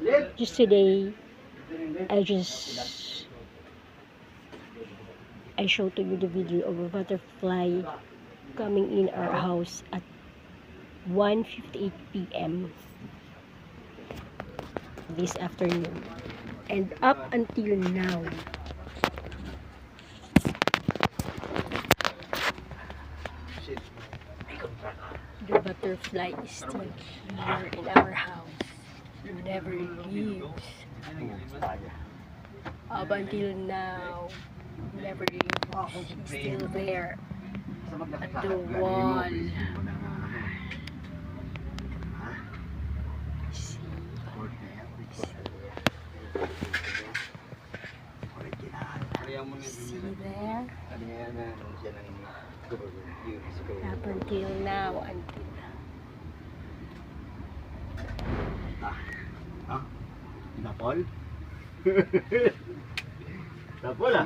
Just today, I showed to you the video of a butterfly coming in our house at 1:58 p.m. this afternoon, and up until now, the butterfly is still here in our house. It never leaves. Up until now, never leaves. It's still there at the wall. See there? Up until now, Napol? Napol ah?